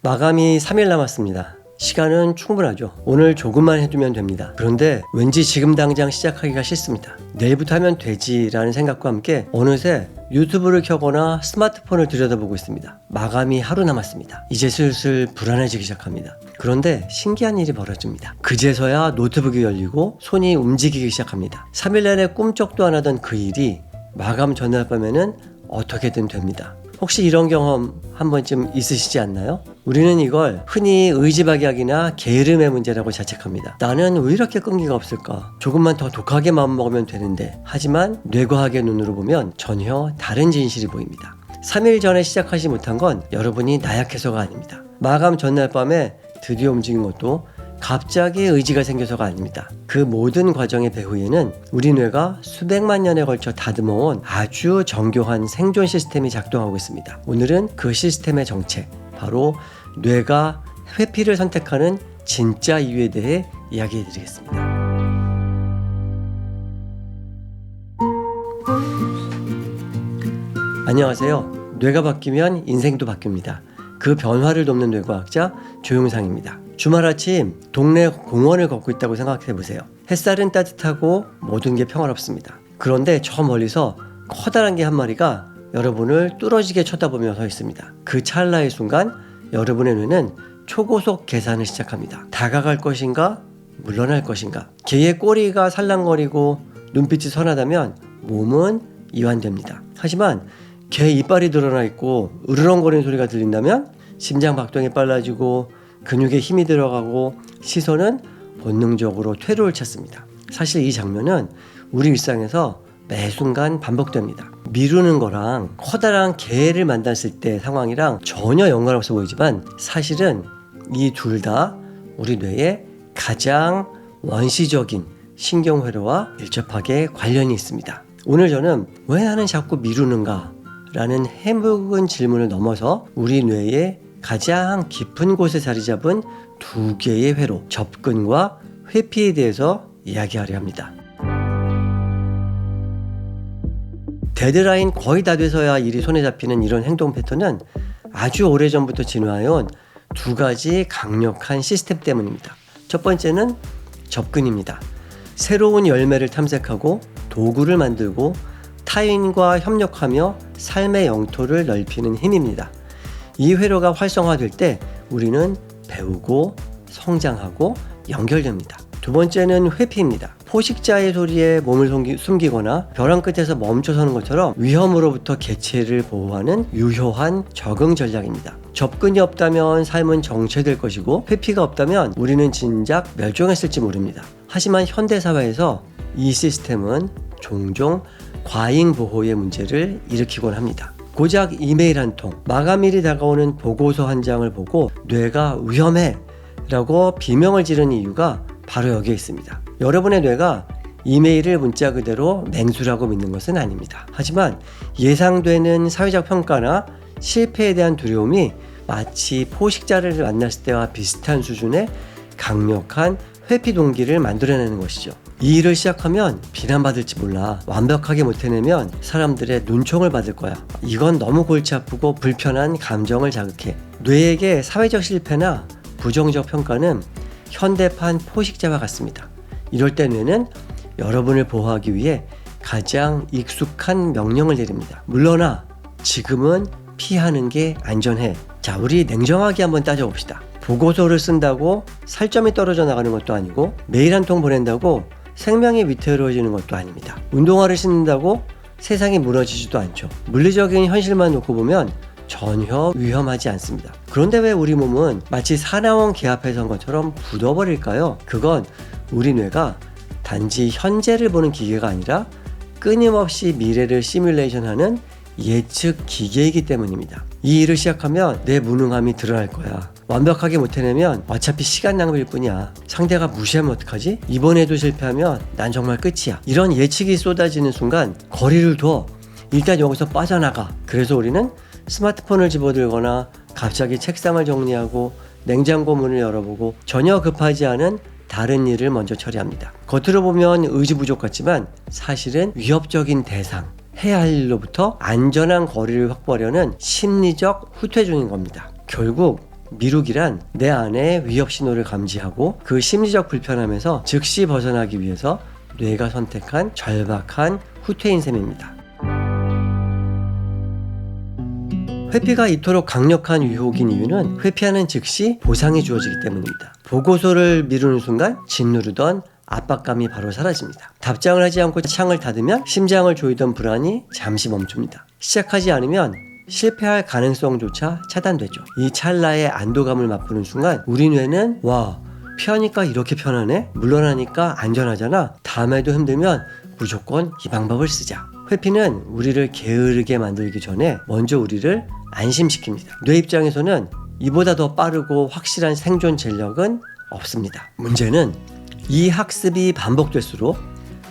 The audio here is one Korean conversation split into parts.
마감이 3일 남았습니다. 시간은 충분하죠. 오늘 조금만 해두면 됩니다. 그런데 왠지 지금 당장 시작하기가 싫습니다. 내일부터 하면 되지라는 생각과 함께 어느새 유튜브를 켜거나 스마트폰을 들여다보고 있습니다. 마감이 하루 남았습니다. 이제 슬슬 불안해지기 시작합니다. 그런데 신기한 일이 벌어집니다. 그제서야 노트북이 열리고 손이 움직이기 시작합니다. 3일 내내 꿈쩍도 안 하던 그 일이 마감 전날 밤에는 어떻게든 됩니다. 혹시 이런 경험 한 번쯤 있으시지 않나요? 우리는 이걸 흔히 의지박약이나 게으름의 문제라고 자책합니다. 나는 왜 이렇게 끈기가 없을까? 조금만 더 독하게 마음먹으면 되는데. 하지만 뇌과학의 눈으로 보면 전혀 다른 진실이 보입니다. 3일 전에 시작하지 못한 건 여러분이 나약해서가 아닙니다. 마감 전날 밤에 드디어 움직인 것도 갑자기 의지가 생겨서가 아닙니다. 그 모든 과정의 배후에는 우리 뇌가 수백만 년에 걸쳐 다듬어온 아주 정교한 생존 시스템이 작동하고 있습니다. 오늘은 그 시스템의 정체, 바로 뇌가 회피를 선택하는 진짜 이유에 대해 이야기해 드리겠습니다. 안녕하세요. 뇌가 바뀌면 인생도 바뀝니다. 그 변화를 돕는 뇌과학자 조용상입니다. 주말 아침 동네 공원을 걷고 있다고 생각해보세요. 햇살은 따뜻하고 모든 게 평화롭습니다. 그런데 저 멀리서 커다란 개 한 마리가 여러분을 뚫어지게 쳐다보며 서 있습니다. 그 찰나의 순간 여러분의 뇌는 초고속 계산을 시작합니다. 다가갈 것인가? 물러날 것인가? 개의 꼬리가 살랑거리고 눈빛이 선하다면 몸은 이완됩니다. 하지만 개 이빨이 드러나 있고 으르렁거리는 소리가 들린다면 심장 박동이 빨라지고 근육에 힘이 들어가고 시선은 본능적으로 퇴로를 찾습니다. 사실 이 장면은 우리 일상에서 매 순간 반복됩니다. 미루는 거랑 커다란 개를 만났을 때 상황이랑 전혀 연관없어 보이지만 사실은 이 둘 다 우리 뇌의 가장 원시적인 신경회로와 밀접하게 관련이 있습니다. 오늘 저는 왜 나는 자꾸 미루는가? 라는 해묵은 질문을 넘어서 우리 뇌의 가장 깊은 곳에 자리 잡은 두 개의 회로, 접근과 회피에 대해서 이야기하려 합니다. 데드라인 거의 다 돼서야 일이 손에 잡히는 이런 행동 패턴은 아주 오래전부터 진화해온 두 가지 강력한 시스템 때문입니다. 첫 번째는 접근입니다. 새로운 열매를 탐색하고 도구를 만들고 타인과 협력하며 삶의 영토를 넓히는 힘입니다. 이 회로가 활성화될 때 우리는 배우고 성장하고 연결됩니다. 두 번째는 회피입니다. 포식자의 소리에 몸을 숨기거나 벼랑 끝에서 멈춰서는 것처럼 위험으로부터 개체를 보호하는 유효한 적응 전략입니다. 접근이 없다면 삶은 정체될 것이고 회피가 없다면 우리는 진작 멸종했을지 모릅니다. 하지만 현대사회에서 이 시스템은 종종 과잉 보호의 문제를 일으키곤 합니다. 고작 이메일 한 통, 마감일이 다가오는 보고서 한 장을 보고 뇌가 위험해 라고 비명을 지르는 이유가 바로 여기에 있습니다. 여러분의 뇌가 이메일을 문자 그대로 맹수라고 믿는 것은 아닙니다. 하지만 예상되는 사회적 평가나 실패에 대한 두려움이 마치 포식자를 만났을 때와 비슷한 수준의 강력한 회피 동기를 만들어내는 것이죠. 이 일을 시작하면 비난받을지 몰라. 완벽하게 못해내면 사람들의 눈총을 받을 거야. 이건 너무 골치 아프고 불편한 감정을 자극해. 뇌에게 사회적 실패나 부정적 평가는 현대판 포식자와 같습니다. 이럴 때 뇌는 여러분을 보호하기 위해 가장 익숙한 명령을 내립니다. 물러나. 지금은 피하는 게 안전해. 자, 우리 냉정하게 한번 따져봅시다. 보고서를 쓴다고 살점이 떨어져 나가는 것도 아니고 메일 한 통 보낸다고 생명이 위태로워지는 것도 아닙니다. 운동화를 신는다고 세상이 무너지지도 않죠. 물리적인 현실만 놓고 보면 전혀 위험하지 않습니다. 그런데 왜 우리 몸은 마치 사나운 개 앞에 선 것처럼 굳어버릴까요? 그건 우리 뇌가 단지 현재를 보는 기계가 아니라 끊임없이 미래를 시뮬레이션하는 예측 기계이기 때문입니다. 이 일을 시작하면 내 무능함이 드러날 거야. 완벽하게 못해내면 어차피 시간 낭비일 뿐이야. 상대가 무시하면 어떡하지? 이번에도 실패하면 난 정말 끝이야. 이런 예측이 쏟아지는 순간 거리를 둬. 일단 여기서 빠져나가. 그래서 우리는 스마트폰을 집어들거나 갑자기 책상을 정리하고 냉장고 문을 열어보고 전혀 급하지 않은 다른 일을 먼저 처리합니다. 겉으로 보면 의지 부족 같지만 사실은 위협적인 대상, 해야 할 일로부터 안전한 거리를 확보하려는 심리적 후퇴 중인 겁니다. 결국 미루기란 내 안에 위협 신호를 감지하고 그 심리적 불편함에서 즉시 벗어나기 위해서 뇌가 선택한 절박한 후퇴인 셈입니다. 회피가 이토록 강력한 유혹인 이유는 회피하는 즉시 보상이 주어지기 때문입니다. 보고서를 미루는 순간 짓누르던 압박감이 바로 사라집니다. 답장을 하지 않고 창을 닫으면 심장을 조이던 불안이 잠시 멈춥니다. 시작하지 않으면 실패할 가능성조차 차단되죠. 이 찰나의 안도감을 맛보는 순간 우리 뇌는 와, 피하니까 이렇게 편하네? 물러나니까 안전하잖아? 다음에도 힘들면 무조건 이 방법을 쓰자. 회피는 우리를 게으르게 만들기 전에 먼저 우리를 안심시킵니다. 뇌 입장에서는 이보다 더 빠르고 확실한 생존 전략은 없습니다. 문제는 이 학습이 반복될수록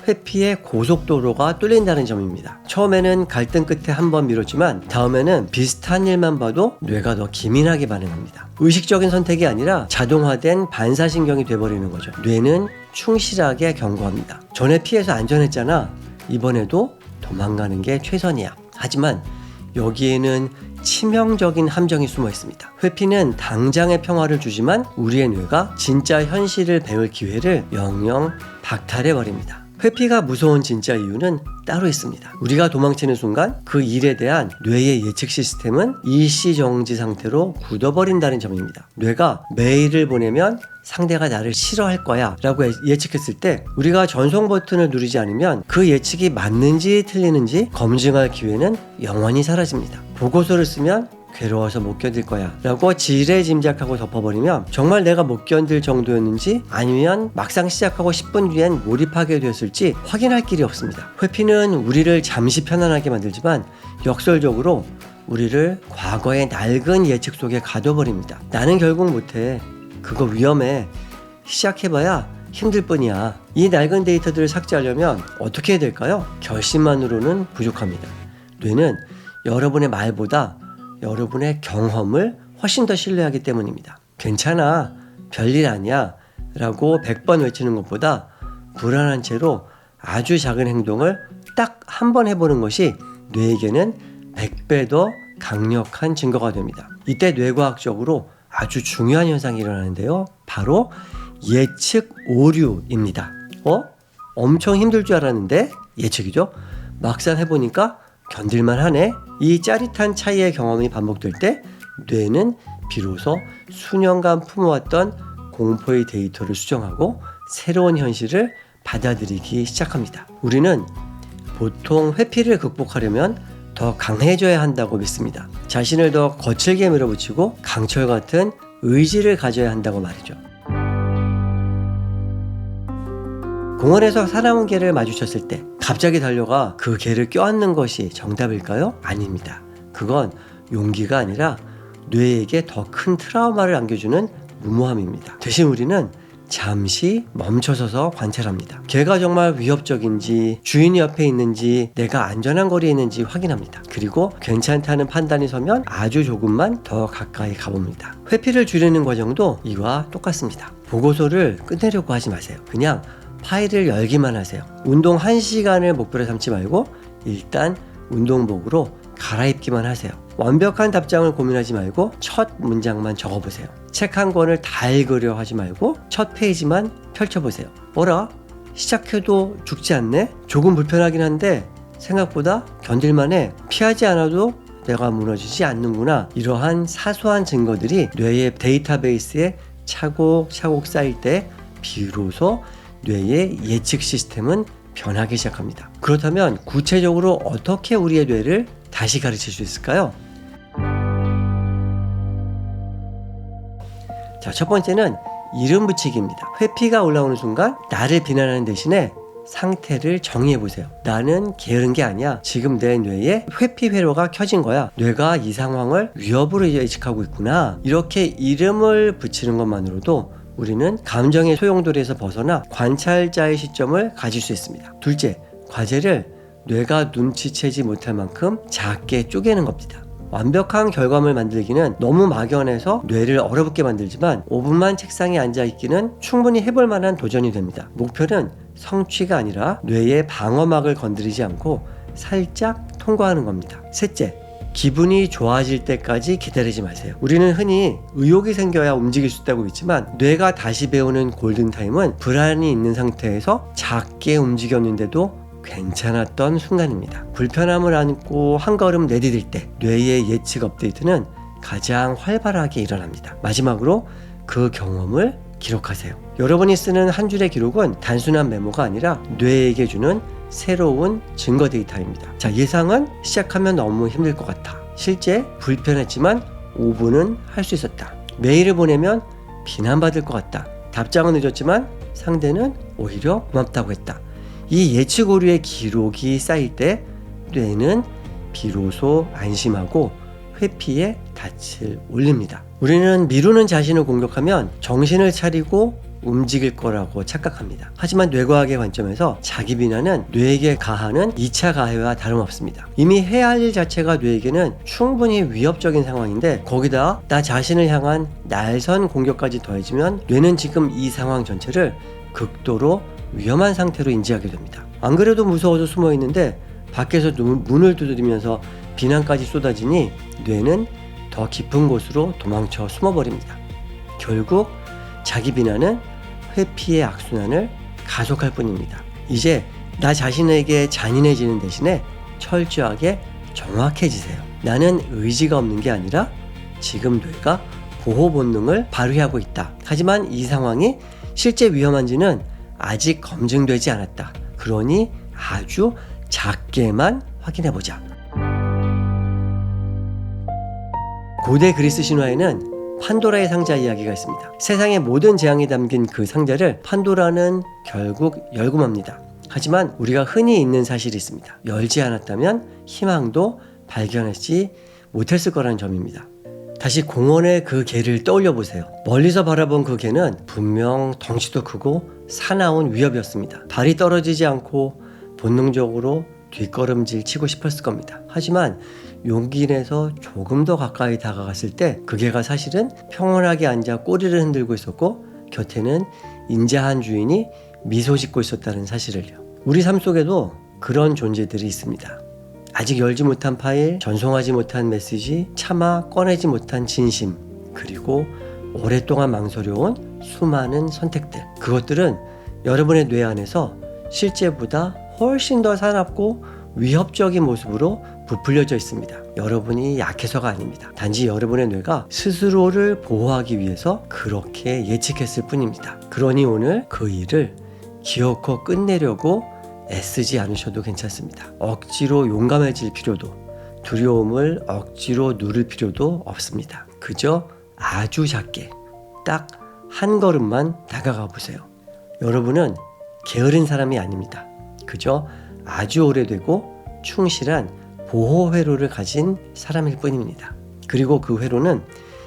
회피의 고속도로가 뚫린다는 점입니다. 처음에는 갈등 끝에 한번 미뤘지만 다음에는 비슷한 일만 봐도 뇌가 더 기민하게 반응합니다. 의식적인 선택이 아니라 자동화된 반사신경이 돼버리는 거죠. 뇌는 충실하게 경고합니다. 전에 피해서 안전했잖아. 이번에도 도망가는 게 최선이야. 하지만 여기에는 치명적인 함정이 숨어 있습니다. 회피는 당장의 평화를 주지만 우리의 뇌가 진짜 현실을 배울 기회를 영영 박탈해버립니다. 회피가 무서운 진짜 이유는 따로 있습니다. 우리가 도망치는 순간 그 일에 대한 뇌의 예측 시스템은 일시정지 상태로 굳어버린다는 점입니다. 뇌가 메일을 보내면 상대가 나를 싫어할 거야 라고 예측했을 때 우리가 전송 버튼을 누르지 않으면 그 예측이 맞는지 틀리는지 검증할 기회는 영원히 사라집니다. 보고서를 쓰면 괴로워서 못 견딜 거야 라고 지레짐작하고 덮어버리면 정말 내가 못 견딜 정도였는지 아니면 막상 시작하고 10분 뒤엔 몰입하게 되었을지 확인할 길이 없습니다. 회피는 우리를 잠시 편안하게 만들지만 역설적으로 우리를 과거의 낡은 예측 속에 가둬버립니다. 나는 결국 못해. 그거 위험해. 시작해봐야 힘들 뿐이야. 이 낡은 데이터들을 삭제하려면 어떻게 해야 될까요? 결심만으로는 부족합니다. 뇌는 여러분의 말보다 여러분의 경험을 훨씬 더 신뢰하기 때문입니다. 괜찮아, 별일 아니야 라고 100번 외치는 것보다 불안한 채로 아주 작은 행동을 딱 한 번 해보는 것이 뇌에게는 100배 더 강력한 증거가 됩니다. 이때 뇌과학적으로 아주 중요한 현상이 일어나는데요. 바로 예측 오류입니다. 엄청 힘들 줄 알았는데 예측이죠. 막상 해보니까 견딜만 하네. 이 짜릿한 차이의 경험이 반복될 때 뇌는 비로소 수년간 품어왔던 공포의 데이터를 수정하고 새로운 현실을 받아들이기 시작합니다. 우리는 보통 회피를 극복하려면 더 강해져야 한다고 믿습니다. 자신을 더 거칠게 밀어붙이고 강철 같은 의지를 가져야 한다고 말이죠. 공원에서 사나운 개를 마주쳤을 때 갑자기 달려가 그 개를 껴안는 것이 정답일까요? 아닙니다. 그건 용기가 아니라 뇌에게 더 큰 트라우마를 안겨주는 무모함입니다. 대신 우리는 잠시 멈춰서서 관찰합니다. 개가 정말 위협적인지 주인이 옆에 있는지 내가 안전한 거리에 있는지 확인합니다. 그리고 괜찮다는 판단이 서면 아주 조금만 더 가까이 가봅니다. 회피를 줄이는 과정도 이와 똑같습니다. 보고서를 끝내려고 하지 마세요. 그냥 파일을 열기만 하세요. 운동 1시간을 목표로 삼지 말고 일단 운동복으로 갈아입기만 하세요. 완벽한 답장을 고민하지 말고 첫 문장만 적어보세요. 책 한 권을 다 읽으려 하지 말고 첫 페이지만 펼쳐보세요. 어라? 시작해도 죽지 않네? 조금 불편하긴 한데 생각보다 견딜만해. 피하지 않아도 내가 무너지지 않는구나. 이러한 사소한 증거들이 뇌의 데이터베이스에 차곡차곡 쌓일 때 비로소 뇌의 예측 시스템은 변하기 시작합니다. 그렇다면 구체적으로 어떻게 우리의 뇌를 다시 가르칠 수 있을까요? 자, 첫 번째는 이름 붙이기입니다. 회피가 올라오는 순간 나를 비난하는 대신에 상태를 정의해보세요. 나는 게으른 게 아니야. 지금 내 뇌에 회피 회로가 켜진 거야. 뇌가 이 상황을 위협으로 예측하고 있구나. 이렇게 이름을 붙이는 것만으로도 우리는 감정의 소용돌이에서 벗어나 관찰자의 시점을 가질 수 있습니다. 둘째, 과제를 뇌가 눈치채지 못할 만큼 작게 쪼개는 겁니다. 완벽한 결과물 만들기는 너무 막연해서 뇌를 얼어붙게 만들지만 5분만 책상에 앉아있기는 충분히 해볼 만한 도전이 됩니다. 목표는 성취가 아니라 뇌의 방어막을 건드리지 않고 살짝 통과하는 겁니다. 셋째, 기분이 좋아질 때까지 기다리지 마세요. 우리는 흔히 의욕이 생겨야 움직일 수 있다고 믿지만 뇌가 다시 배우는 골든타임은 불안이 있는 상태에서 작게 움직였는데도 괜찮았던 순간입니다. 불편함을 안고 한 걸음 내디딜 때 뇌의 예측 업데이트는 가장 활발하게 일어납니다. 마지막으로 그 경험을 기록하세요. 여러분이 쓰는 한 줄의 기록은 단순한 메모가 아니라 뇌에게 주는 새로운 증거 데이터입니다. 자, 예상은 시작하면 너무 힘들 것 같아. 실제 불편했지만 5분은 할 수 있었다. 메일을 보내면 비난받을 것 같다. 답장은 늦었지만 상대는 오히려 고맙다고 했다. 이 예측 오류의 기록이 쌓일 때 뇌는 비로소 안심하고 회피의 닻을 올립니다. 우리는 미루는 자신을 공격하면 정신을 차리고 움직일 거라고 착각합니다. 하지만 뇌과학의 관점에서 자기 비난은 뇌에게 가하는 2차 가해와 다름없습니다. 이미 해야 할 일 자체가 뇌에게는 충분히 위협적인 상황인데 거기다 나 자신을 향한 날선 공격까지 더해지면 뇌는 지금 이 상황 전체를 극도로 위험한 상태로 인지하게 됩니다. 안 그래도 무서워서 숨어 있는데 밖에서 문을 두드리면서 비난까지 쏟아지니 뇌는 더 깊은 곳으로 도망쳐 숨어버립니다. 결국 자기 비난은 회피의 악순환을 가속할 뿐입니다. 이제 나 자신에게 잔인해지는 대신에 철저하게 정확해지세요. 나는 의지가 없는 게 아니라 지금 뇌가 보호 본능을 발휘하고 있다. 하지만 이 상황이 실제 위험한지는 아직 검증되지 않았다. 그러니 아주 작게만 확인해보자. 고대 그리스 신화에는 판도라의 상자 이야기가 있습니다. 세상의 모든 재앙이 담긴 그 상자를 판도라는 결국 열고 맙니다. 하지만 우리가 흔히 잊는 사실이 있습니다. 열지 않았다면 희망도 발견하지 못했을 거라는 점입니다. 다시 공원의 그 개를 떠올려 보세요. 멀리서 바라본 그 개는 분명 덩치도 크고 사나운 위협이었습니다. 발이 떨어지지 않고 본능적으로 뒷걸음질 치고 싶었을 겁니다. 하지만 용기 내서 조금 더 가까이 다가갔을 때 그 개가 사실은 평온하게 앉아 꼬리를 흔들고 있었고 곁에는 인자한 주인이 미소 짓고 있었다는 사실을요. 우리 삶 속에도 그런 존재들이 있습니다. 아직 열지 못한 파일, 전송하지 못한 메시지, 차마 꺼내지 못한 진심, 그리고 오랫동안 망설여온 수많은 선택들. 그것들은 여러분의 뇌 안에서 실제보다 훨씬 더 사납고 위협적인 모습으로 부풀려져 있습니다. 여러분이 약해서가 아닙니다. 단지 여러분의 뇌가 스스로를 보호하기 위해서 그렇게 예측했을 뿐입니다. 그러니 오늘 그 일을 기어코 끝내려고 애쓰지 않으셔도 괜찮습니다. 억지로 용감해질 필요도, 두려움을 억지로 누를 필요도 없습니다. 그저 아주 작게 딱 한 걸음만 다가가 보세요. 여러분은 게으른 사람이 아닙니다. 그저 아주 오래되고 충실한 보호 회로를 가진 사람일 뿐입니다. 그리고 그 회로는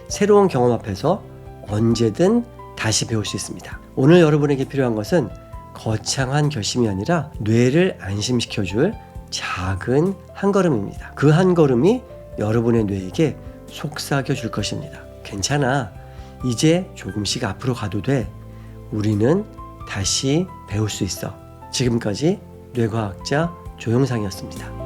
새로운 경험 앞에서 언제든 다시 배울 수 있습니다. 오늘 여러분에게 필요한 것은 거창한 결심이 아니라 뇌를 안심시켜줄 작은 한 걸음입니다. 그 한 걸음이 여러분의 뇌에게 속삭여 줄 것입니다. 괜찮아. 이제 조금씩 앞으로 가도 돼. 우리는 다시 배울 수 있어. 지금까지 뇌과학자 조영상이었습니다.